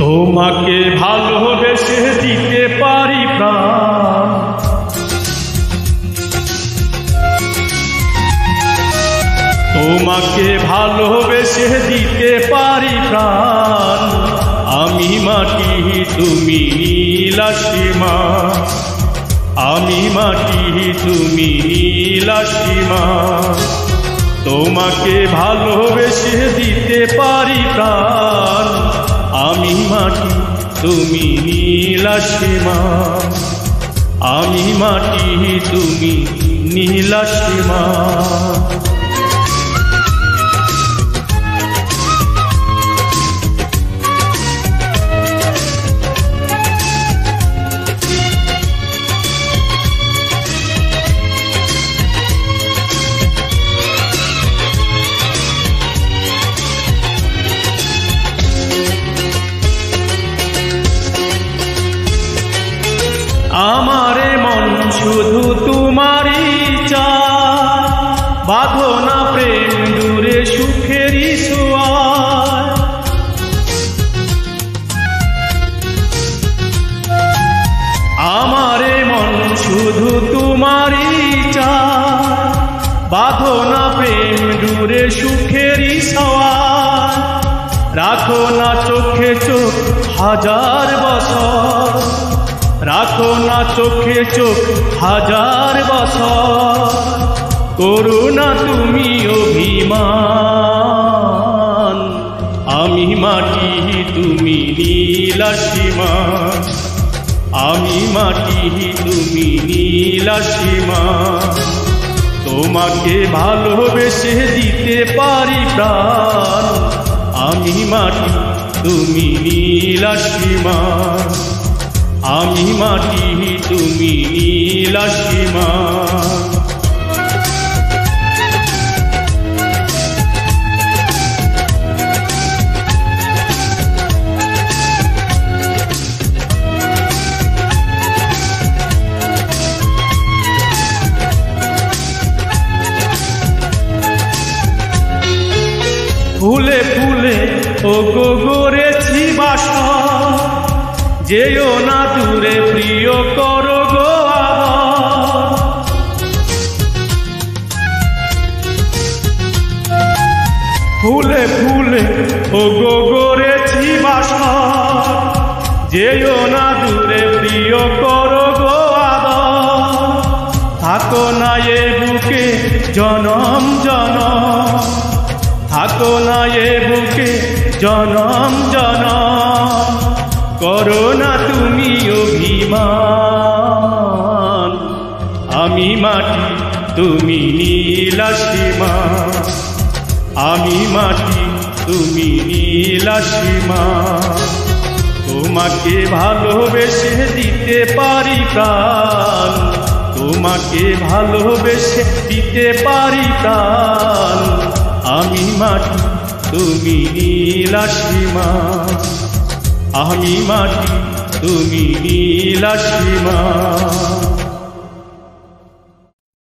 তোমাকে ভালোবেসে দিতে পারি প্রাণ, তোমাকে ভালোবেসে দিতে পারি প্রাণ। আমি মাটি তুমি নীল সীমা, আমি মাটি তুমি নীল সীমা। তোমাকে ভালোবেসে দিতে পারি প্রাণ, আমি মাটি তুমি নীল সীমা, আমি মাটি তুমি নীল সীমা। আমারে মন শুধু তোমারই চায়, বাঁধো না প্রেম দূরে সুখেরই ছোঁয়ায়। আমারে মন শুধু তোমারই চায়, বাঁধো না প্রেম দূরে সুখেরই ছোঁয়ায়। রাখো না চোখে চোখ হাজার বছর, রাখো না চোখে চোখ হাজার বছর। করো না তুমি অভিমান, আমি মাটি তুমি নীল সীমা, আমি মাটি তুমি নীল সীমা। তোমাকে ভালোবেসে দিতে পারি প্রাণ, আমি মাটি তুমি নীল সীমা, আমি মাটি তুমি নীল সীমা। ফুলে ফুলে ও গড়েছি বাসা, যেও না দূরে প্রিয় করো গো আবার। ফুলে ফুলে ও গড়েছি বাসা, যেও না দূরে প্রিয় করো গো আবার। থাকো না এ বুকে জনম জনম, থাকো না এ বুকে জনম জনম। করো না তুমি অভিমান, আমি মাটি তুমি নীল সীমা, আমি মাটি তুমি নীল সীমা। তোমাকে ভালোবেসে দিতে পারি প্রাণ, তোমাকে ভালোবেসে দিতে পারি প্রাণ। আমি মাটি তুমি নীল সীমা, আমি মাটি তুমি নীল সীমা।